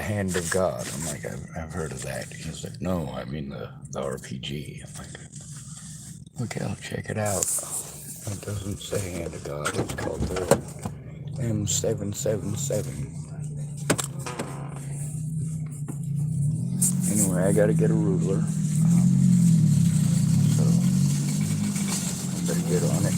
hand of God. I'm like, I've heard of that. He's like, no, I mean the RPG. I'm like, okay, I'll check it out. It doesn't say hand of God. It's called the M777. Anyway, I gotta get a ruler. So I better get on it.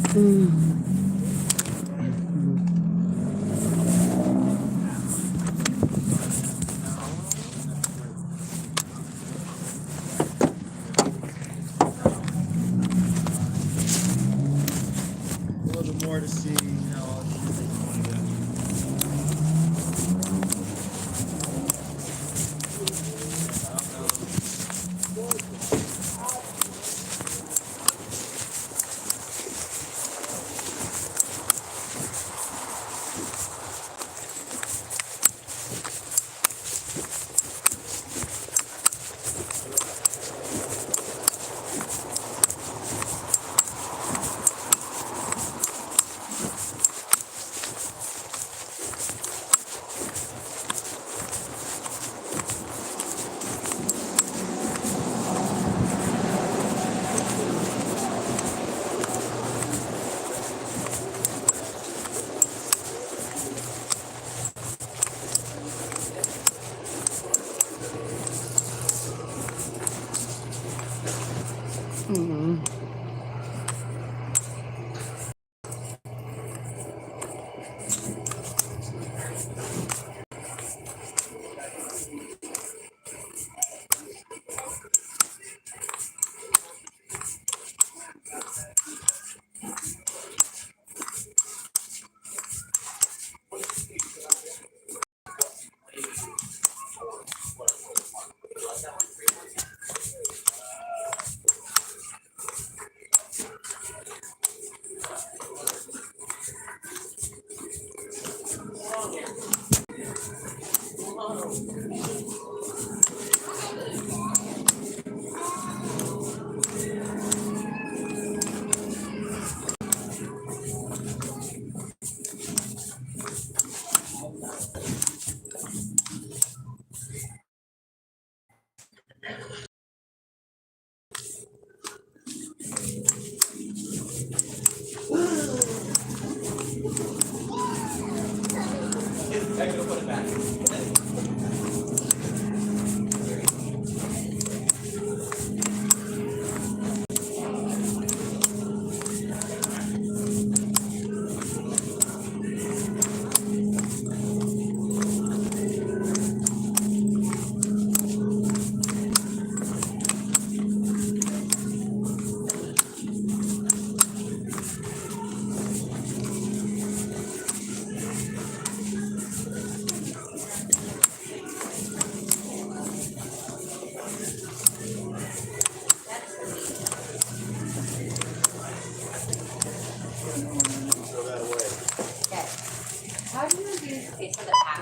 A little more to see,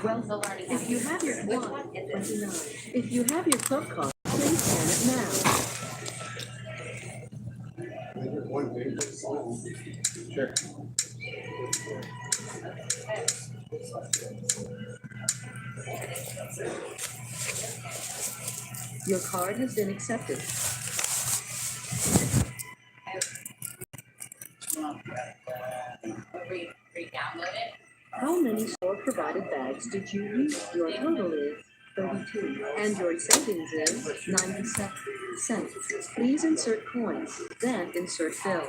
Well, if you have your card, if you have your club card, please scan it now. Sure. Your card has been accepted. Re-download it. How many store-provided bags did you use? Your total is 32, and your savings is 97 cents. Please insert coins, then insert bill.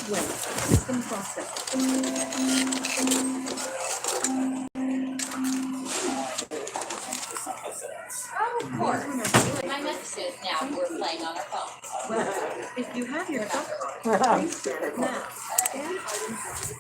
Wait, system process. Of course. My messages now we're playing on our phones. Well, if you have your cup card, please scan it now. Scan items.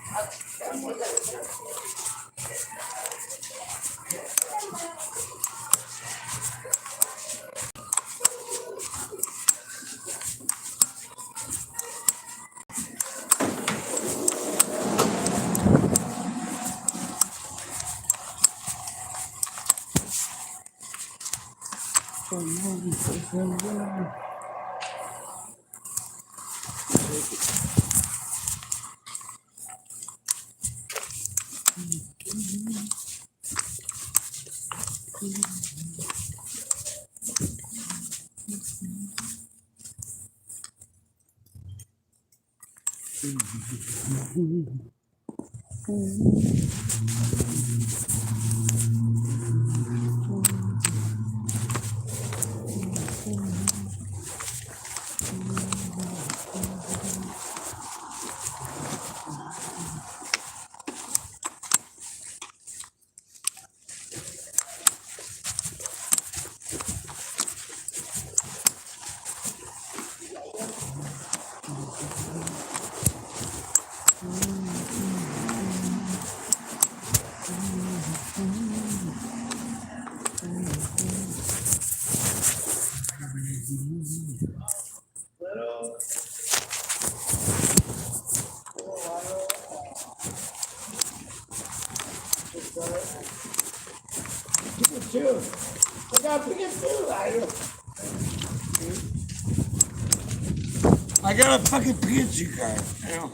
I got a fucking Pikachu card. You know?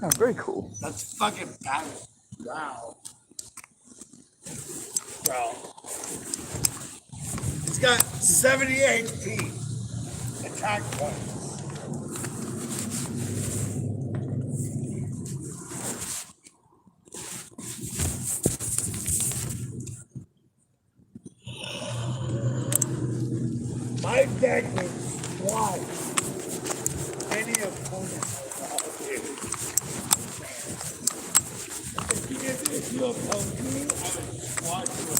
Oh, very cool. That's fucking powerful. Wow. Bro. It's got 78 feet attack points. My deck would squash any opponent. If you oppose me, I would squash you.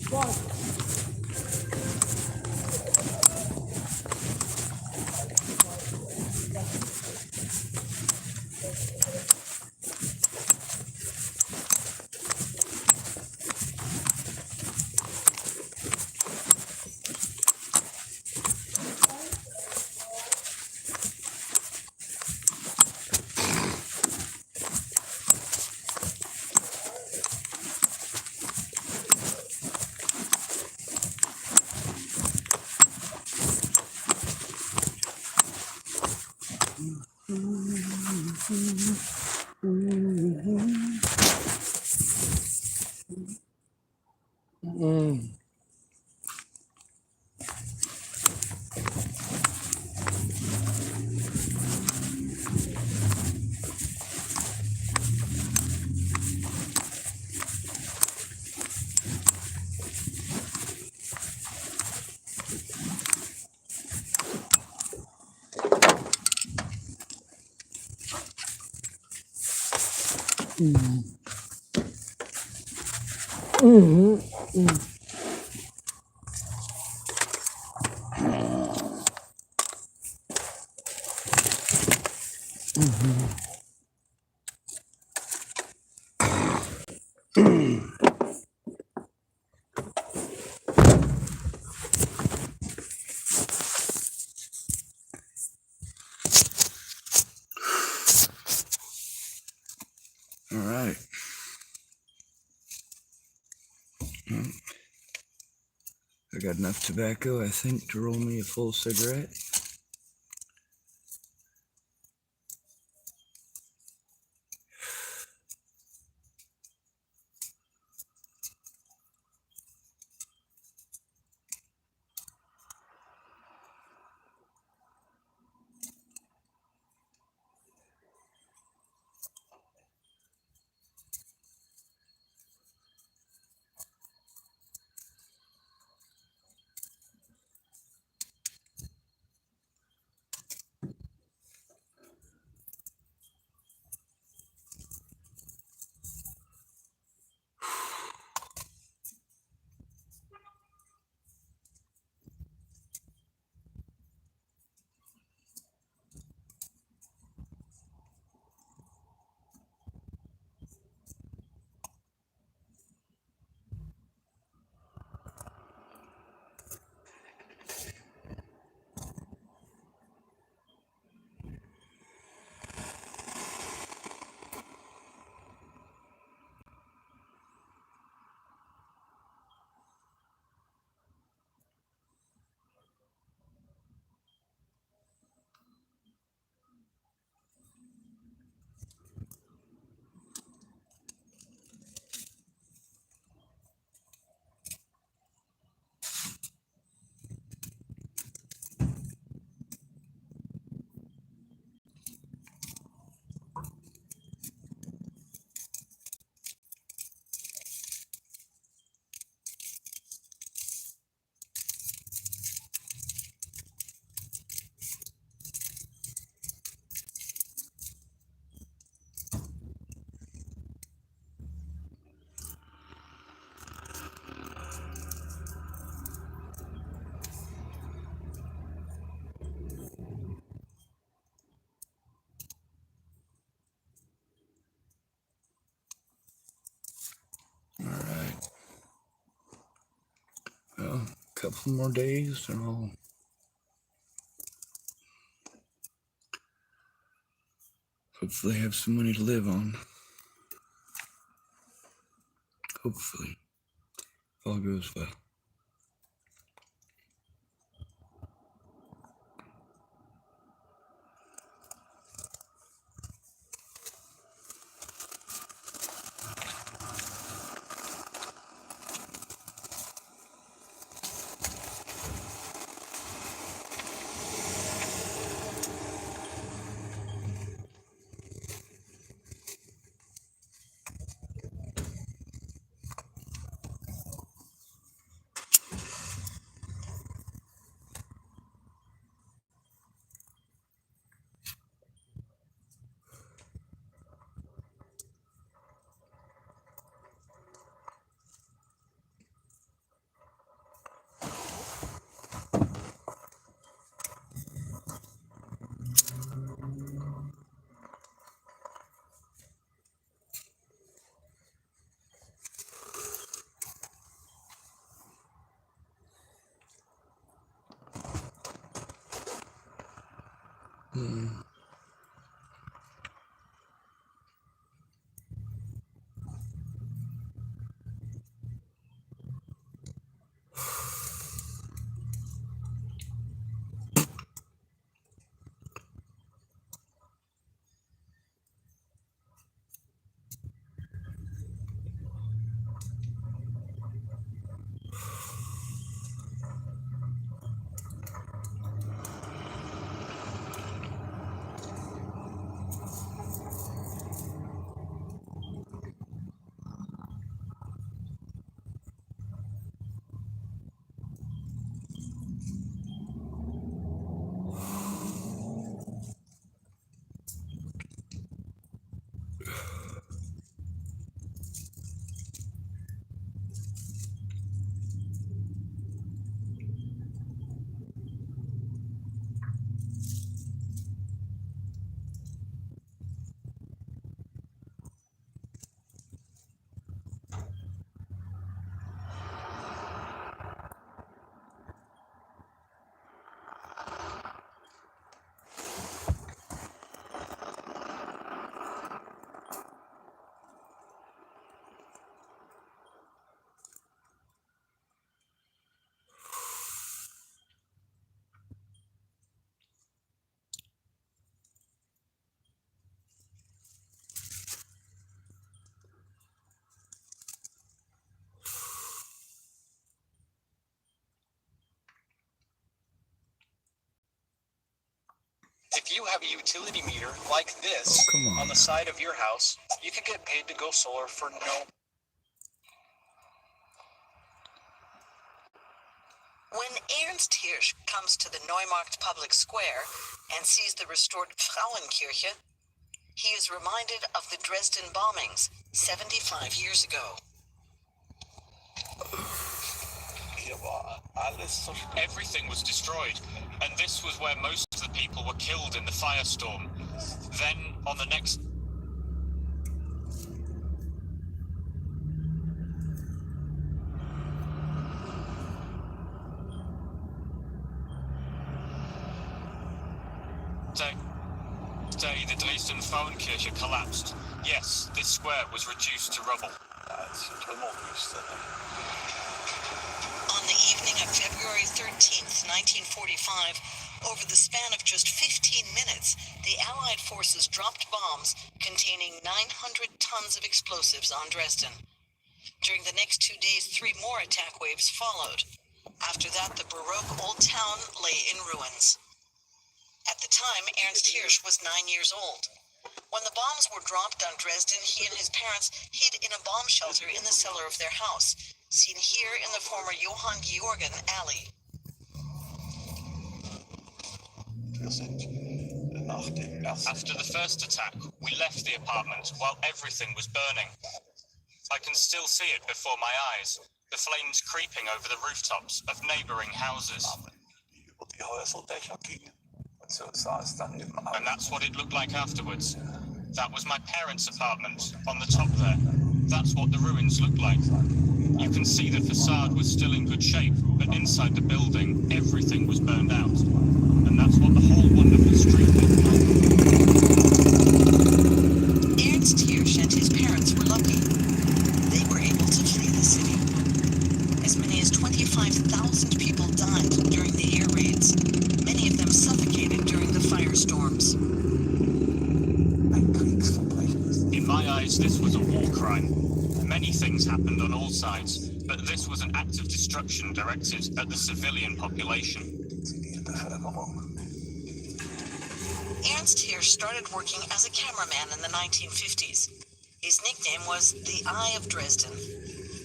Squash. All right. Well, I got enough tobacco, I think, to roll me a full cigarette. couple more days and I'll hopefully have some money to live on. Hopefully. If all goes well. If you have a utility meter like this come on the side of your house, you can get paid to go solar for no. When Ernst Hirsch comes to the Neumarkt public square and sees the restored Frauenkirche, he is reminded of the Dresden bombings 75 years ago. Everything was destroyed, and this was where most of the people were killed in the firestorm. Then, on the next day, the Dresden Frauenkirche collapsed. Yes, this square was reduced to rubble. On the evening of February 13th, 1945, over the span of just 15 minutes, the Allied forces dropped bombs containing 900 tons of explosives on Dresden. During the next 2 days, 3 more attack waves followed. After that, the Baroque old town lay in ruins. At the time, Ernst Hirsch was 9 years old. When the bombs were dropped on Dresden, he and his parents hid in a bomb shelter in the cellar of their house, seen here in the former Johann Georgen alley. After the first attack, we left the apartment while everything was burning. I can still see it before my eyes, the flames creeping over the rooftops of neighboring houses. And that's what it looked like afterwards. That was my parents' apartment, on the top there. That's what the ruins looked like. You can see the facade was still in good shape, but inside the building, everything was burned out. And that's what the whole wonderful street looked like. Ernst Hirsch and his parents were lucky. They were able to flee the city. As many as 25,000 people died during the air raids. Many of them suffocated during the firestorms. In my eyes, this was a war crime. Many things happened on all sides, but this was an act of destruction directed at the civilian population. Ernst Hirsch started working as a cameraman in the 1950s. His nickname was the Eye of Dresden.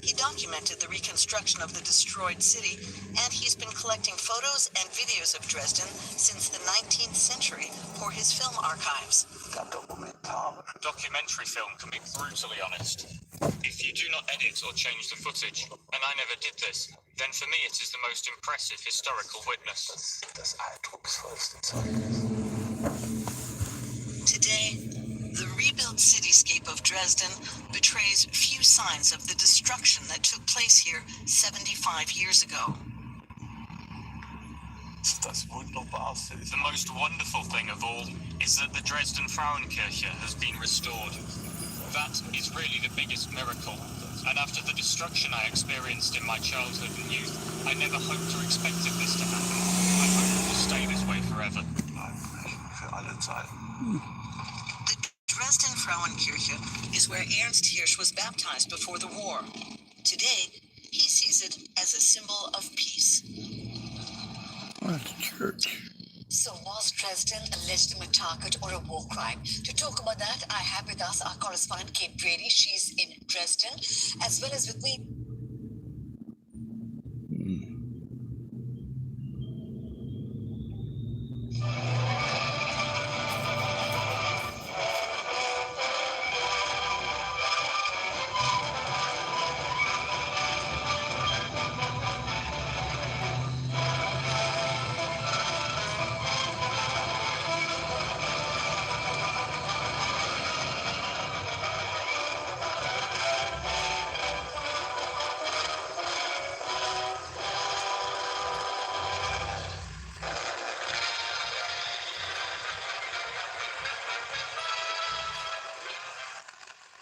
He documented the reconstruction of the destroyed city, and he's been collecting photos and videos of Dresden since the 19th century for his film archives. Documentary film can be brutally honest. If you do not edit or change the footage, and I never did this, then for me it is the most impressive historical witness. Today, the rebuilt cityscape of Dresden betrays few signs of the destruction that took place here 75 years ago. The most wonderful thing of all is that the Dresden Frauenkirche has been restored. That is really the biggest miracle. And after the destruction I experienced in my childhood and youth, I never hoped or expected this to happen. I hope it will stay this way forever. The Dresden Frauenkirche is where Ernst Hirsch was baptized before the war. Today, he sees it as a symbol of peace. Well, it's a church. So was Dresden a legitimate target or a war crime? To talk about that, I have with us our correspondent Kate Brady. She's in Dresden, as well as with me.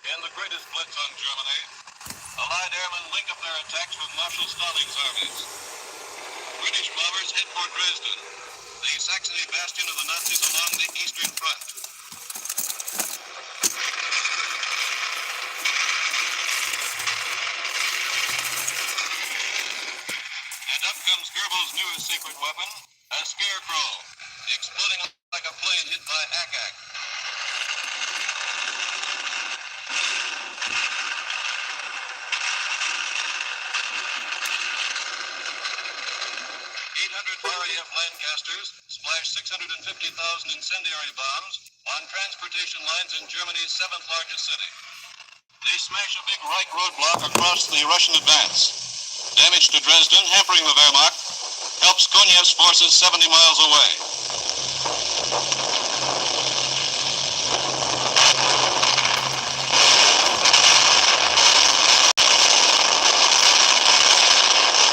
In the greatest blitz on Germany, Allied airmen link up their attacks with Marshal Staling's armies. British bombers head for Dresden, the Saxony bastion of the Nazis along the Eastern Front. And up comes Goebbels' newest secret weapon, a scarecrow, exploding like a plane hit by ack-ack. 800 RAF Lancasters splashed 650,000 incendiary bombs on transportation lines in Germany's 7th largest city. They smash a big Reich roadblock across the Russian advance. Damage to Dresden, hampering the Wehrmacht, helps Konev's forces 70 miles away.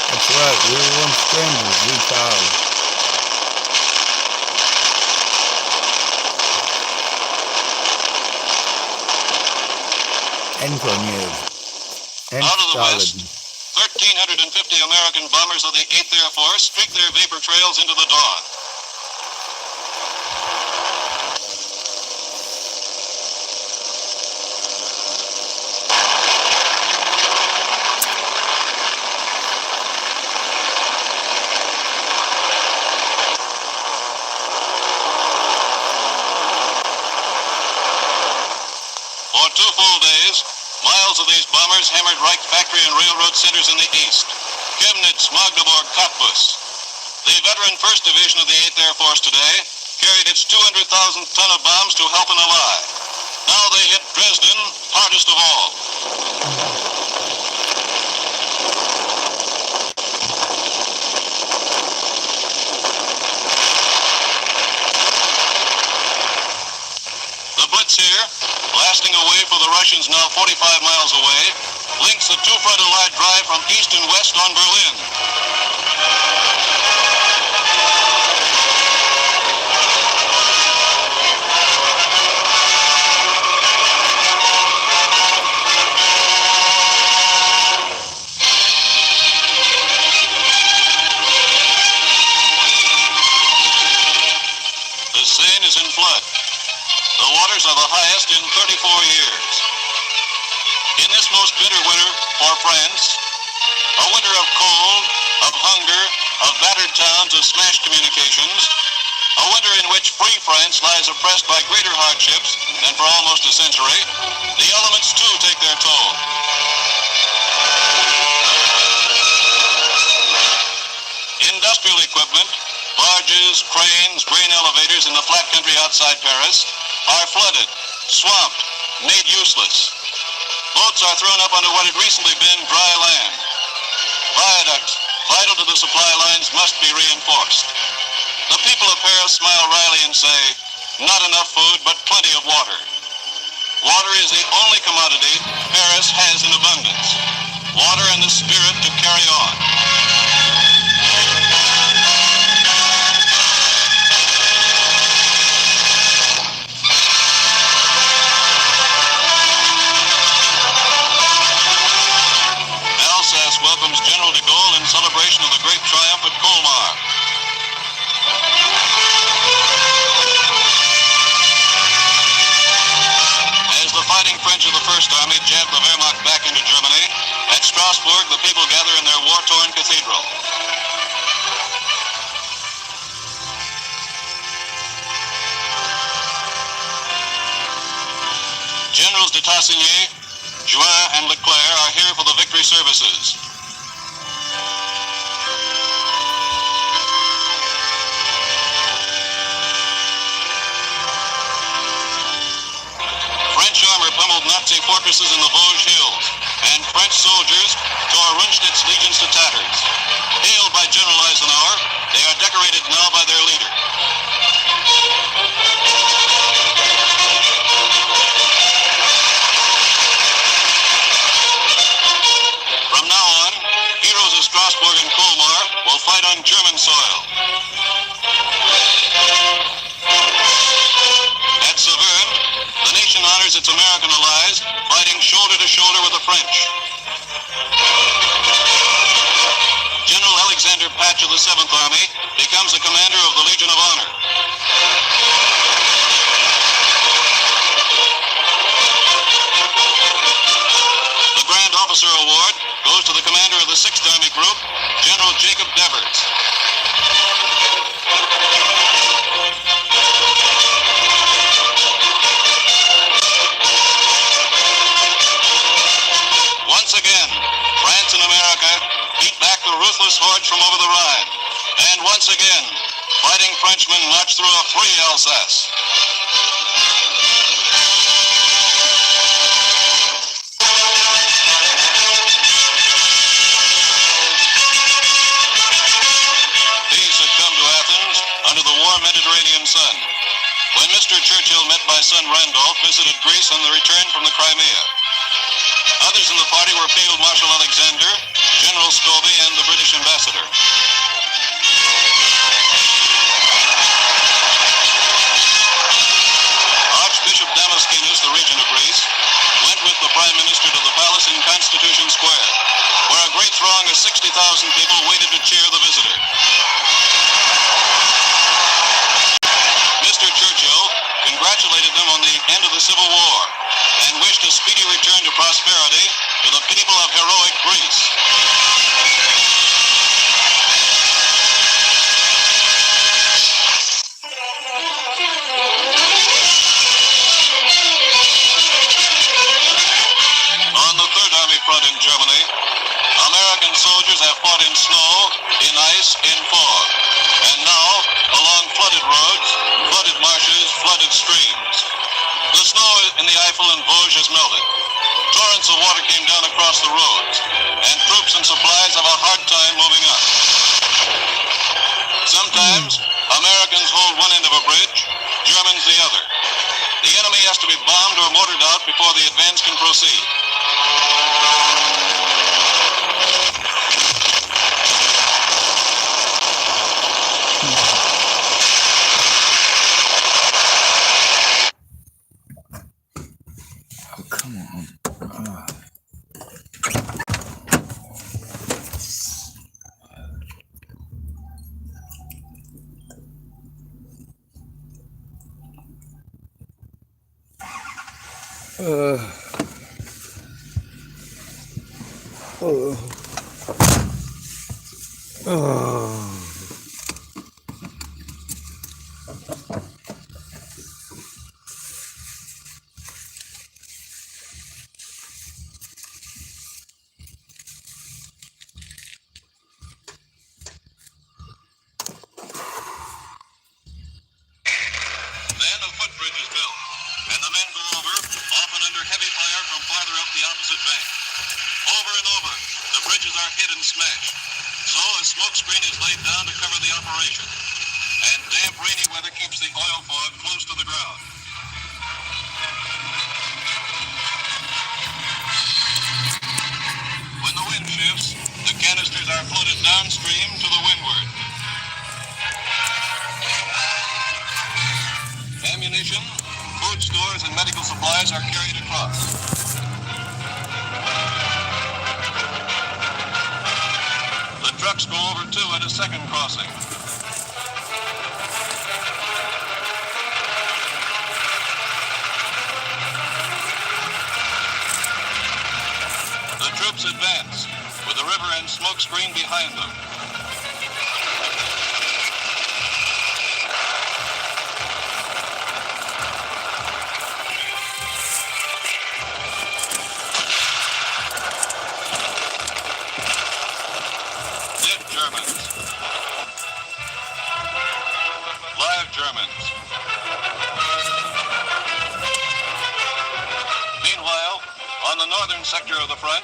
That's right, we were once strangers, we child. And Konev. And Out of the Stalin. west, 1,350 American bombers of the 8th Air Force streak their vapor trails into the dawn. For 2 full days, miles of these bombers hammered Reich factory and railroad centers in the east. Chemnitz, Magdeburg, Cottbus. The veteran 1st Division of the 8th Air Force today carried its 200,000 ton of bombs to help an ally. Now they hit Dresden, hardest of all. The blitz here positions now 45 miles away, links the two-fronted line drive from east and west on Berlin. The Seine is in flood. The waters are the highest in 34 years. In this most bitter winter for France, a winter of cold, of hunger, of battered towns, of smashed communications, a winter in which free France lies oppressed by greater hardships than for almost a century, the elements too take their toll. Industrial equipment, barges, cranes, grain elevators in the flat country outside Paris are flooded, swamped, made useless. Boats are thrown up onto what had recently been dry land. Viaducts, vital to the supply lines, must be reinforced. The people of Paris smile wryly and say, not enough food, but plenty of water. Water is the only commodity Paris has in abundance. Water and the spirit to carry on. Alsace welcomes General de Gaulle in celebration of the great triumph at Colmar. As the fighting French of the First Army jabbed the Wehrmacht back into Germany, at Strasbourg the people gather in their war-torn cathedral. Generals de Tassigny, Juin, and Leclerc are here for the victory services. French armor pummeled Nazi fortresses in the Vosges Hills, and French soldiers tore Rundstedt's legions to tatters. Hailed by General Eisenhower, they are decorated now by their leader. From now on, heroes of Strasbourg and Colmar will fight on German soil. At Saverne, the nation honors its American allies, fighting shoulder to shoulder with the French. General Alexander Patch of the 7th Army becomes the commander of the Legion of Honor. The Grand Officer Award goes to the commander of the 6th Army Group, General Jacob Devers. Once again, France and America beat back the ruthless hordes from over the Rhine. And once again, fighting Frenchmen march through a free Alsace. Peace had come to Athens under the warm Mediterranean sun, when Mr. Churchill, met by son Randolph, visited Greece on the return from the Crimea. Others in the party were Field Marshal Alexander, General Scobie, and the British ambassador. Archbishop Damaskinos, the regent of Greece, went with the Prime Minister to the palace in Constitution Square, where a great throng of 60,000 people waited to cheer the visitor. Mr. Churchill congratulated them on the end of the Civil War and wished a speedy return to prosperity to the people of heroic Greece. On the Third Army front in Germany, American soldiers have fought in snow, in ice, in fog, and now along flooded roads, flooded marshes, flooded streams. The snow in the Eifel and Vosges has melted. Torrents of water came down across the roads, and troops and supplies have a hard time moving up. Sometimes, Americans hold one end of a bridge, Germans the other. The enemy has to be bombed or mortared out before the advance can proceed. Oh, come on. Then a footbridge is built, and the men go over, often under heavy fire from farther up the opposite bank. Over and over, the bridges are hit and smashed. So a smoke screen is laid down to cover the operation. And damp, rainy weather keeps the oil fog close to the ground. When the wind shifts, the canisters are floated downstream to the windward. Ammunition, food stores, and medical supplies are carried across. The trucks go over too at a second crossing. The troops advance, with the river and smoke screen behind them. Dead Germans. Live Germans. Meanwhile, on the northern sector of the front,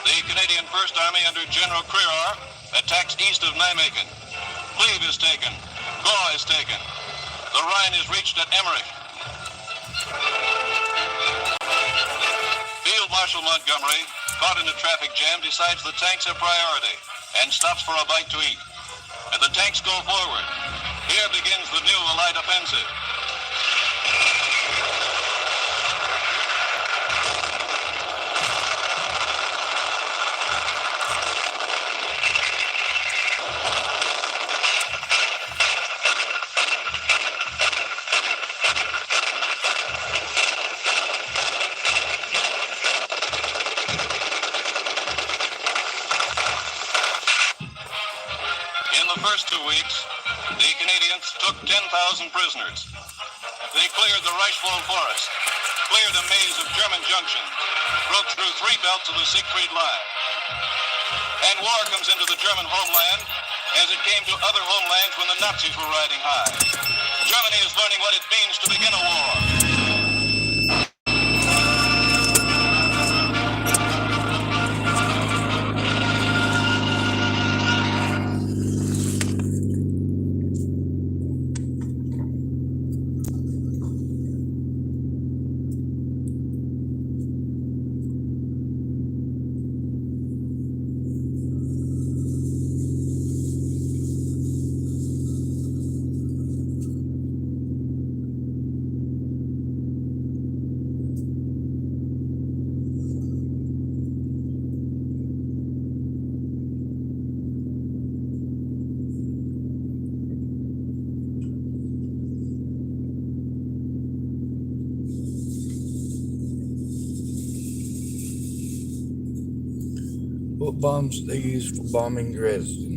the Canadian First Army under General Crerar attacks east of Nijmegen. Cleve is taken. Goa is taken. The Rhine is reached at Emmerich. Field Marshal Montgomery, caught in a traffic jam, decides the tanks have priority and stops for a bite to eat. And the tanks go forward. Here begins the new Allied offensive. In the first 2 weeks, the Canadians took 10,000 prisoners. They cleared the Reichswald Forest, cleared a maze of German junctions, broke through 3 belts of the Siegfried Line. And war comes into the German homeland as it came to other homelands when the Nazis were riding high. Germany is learning what it means to begin a war. What bombs they use for bombing Dresden?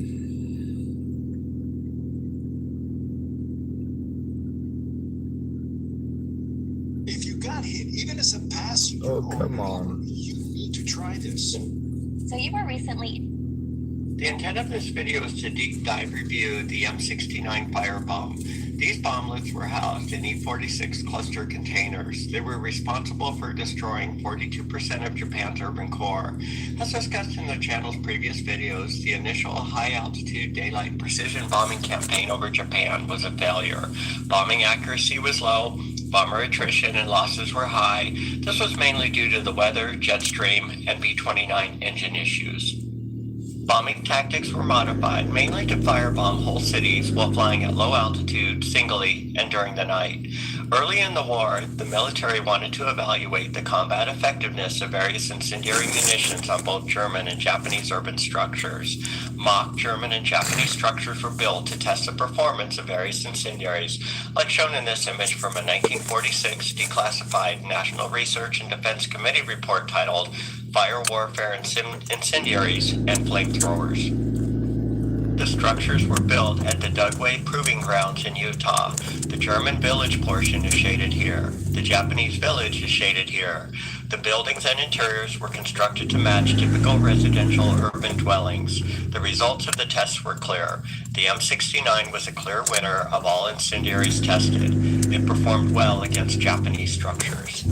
If you got hit, even as a passenger, Oh, come on. you need to try this. So you were recently. The intent of this video is to deep dive review the M69 firebomb. These bomblets were housed in E-46 cluster containers. They were responsible for destroying 42% of Japan's urban core. As discussed in the channel's previous videos, the initial high-altitude daylight precision bombing campaign over Japan was a failure. Bombing accuracy was low, Bomber attrition and losses were high. This was mainly due to the weather, jet stream, and B-29 engine issues. Bombing tactics were modified mainly to firebomb whole cities while flying at low altitude, singly, and during the night. Early in the war, the military wanted to evaluate the combat effectiveness of various incendiary munitions on both German and Japanese urban structures. Mock German and Japanese structures were built to test the performance of various incendiaries, like shown in this image from a 1946 declassified National Research and Defense Committee report titled Fire Warfare Incendiaries and Flamethrowers. The structures were built at the Dugway Proving Grounds in Utah. The German village portion is shaded here. The Japanese village is shaded here. The buildings and interiors were constructed to match typical residential urban dwellings. The results of the tests were clear. The M69 was a clear winner of all incendiaries tested. It performed well against Japanese structures.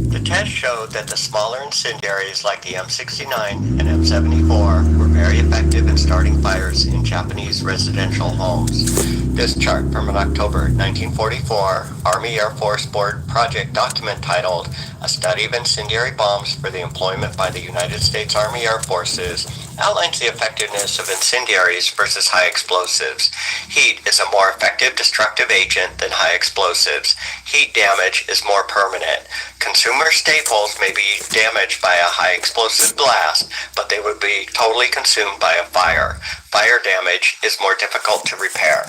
The test showed that the smaller incendiaries like the M69 and M74 were very effective in starting fires in Japanese residential homes. This chart from an October 1944 Army Air Force Board project document titled A Study of Incendiary Bombs for the Employment by the United States Army Air Forces outlines the effectiveness of incendiaries versus high explosives. Heat is a more effective destructive agent than high explosives. Heat damage is more permanent. Consumer staples may be damaged by a high explosive blast, but they would be totally consumed by a fire. Fire damage is more difficult to repair.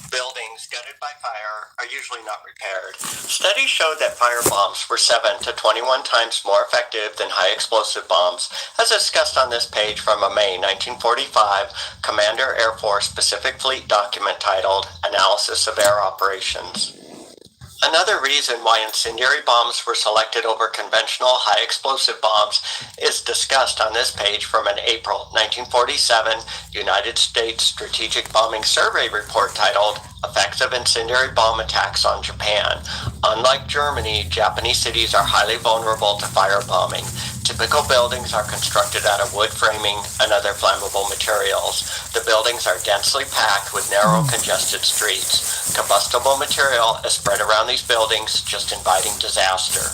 Buildings gutted by fire are usually not repaired. Studies showed that fire bombs were 7 to 21 times more effective than high explosive bombs, as discussed on this page from a May 1945 Commander Air Force Pacific Fleet document titled Analysis of Air Operations. Another reason why incendiary bombs were selected over conventional high explosive bombs is discussed on this page from an April 1947 United States Strategic Bombing Survey report titled Effects of Incendiary Bomb Attacks on Japan. Unlike Germany, Japanese cities are highly vulnerable to firebombing. Typical buildings are constructed out of wood framing and other flammable materials. The buildings are densely packed with narrow, congested streets. Combustible material is spread around these buildings, just inviting disaster.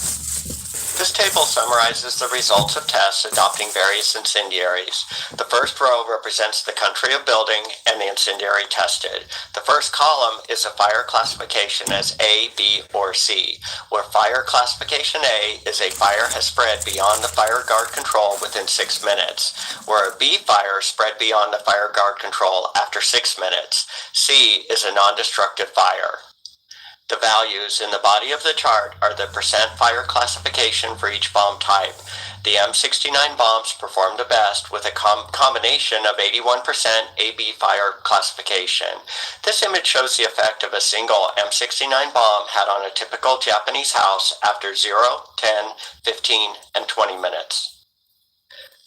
This table summarizes the results of tests adopting various incendiaries. The first row represents the country of building and the incendiary tested. The first column is a fire classification as A, B, or C, where fire classification A is a fire has spread beyond the fire guard control within 6 minutes, where a B fire spread beyond the fire guard control after 6 minutes. C is a non-destructive fire. The values in the body of the chart are the percent fire classification for each bomb type. The M69 bombs performed the best with a combination of 81% AB fire classification. This image shows the effect of a single M69 bomb had on a typical Japanese house after 0, 10, 15, and 20 minutes.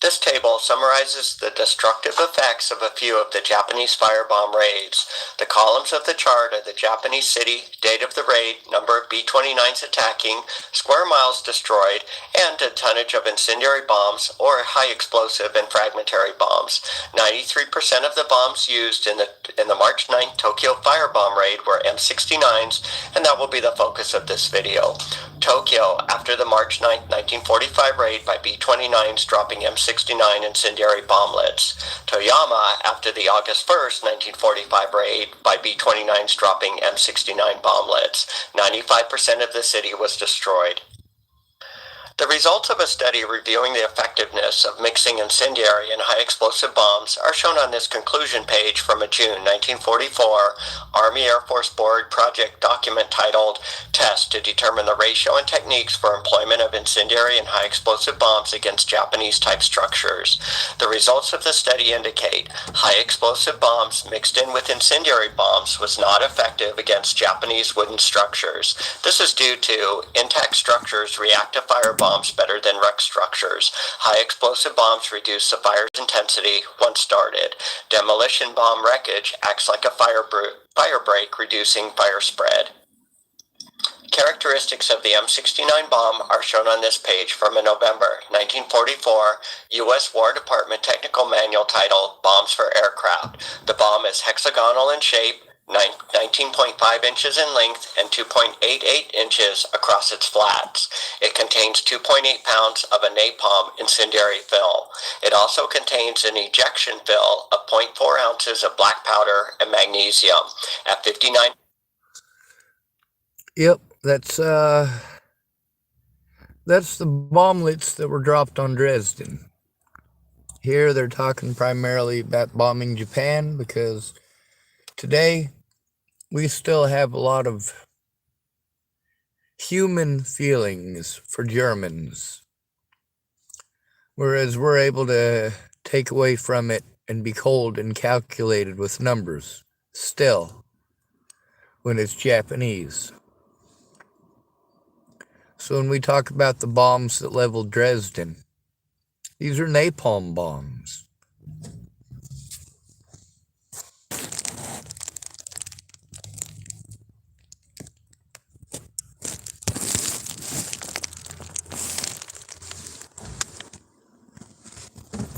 This table summarizes the destructive effects of a few of the Japanese firebomb raids. The columns of the chart are the Japanese city, date of the raid, number of B-29s attacking, square miles destroyed, and the tonnage of incendiary bombs or high explosive and fragmentary bombs. 93% of the bombs used in the March 9th Tokyo firebomb raid were M69s, and that will be the focus of this video. Tokyo, after the March 9th, 1945 raid by B-29s dropping M69 incendiary bomblets. Toyama, after the August 1st, 1945 raid by B-29s dropping M69 bomblets. 95% of the city was destroyed. The results of a study reviewing the effectiveness of mixing incendiary and high explosive bombs are shown on this conclusion page from a June 1944 Army Air Force Board project document titled Test to Determine the Ratio and Techniques for Employment of Incendiary and High Explosive Bombs Against Japanese Type Structures. The results of the study indicate high explosive bombs mixed in with incendiary bombs was not effective against Japanese wooden structures. This is due to intact structures react to fire bombs better than wrecked structures. High explosive bombs reduce the fire's intensity once started. Demolition bomb wreckage acts like a fire break, reducing fire spread. Characteristics of the M69 bomb are shown on this page from a November 1944 U.S. War Department technical manual titled Bombs for Aircraft. The bomb is hexagonal in shape, 19.5 inches in length and 2.88 inches across its flats. It contains 2.8 pounds of a napalm incendiary fill. It also contains an ejection fill of 0.4 ounces of black powder and magnesium at 59. Yep, that's the bomblets that were dropped on Dresden. Here they're talking primarily about bombing Japan because today we still have a lot of human feelings for Germans, whereas we're able to take away from it and be cold and calculated with numbers still when it's Japanese. So when we talk about the bombs that leveled Dresden, these are napalm bombs.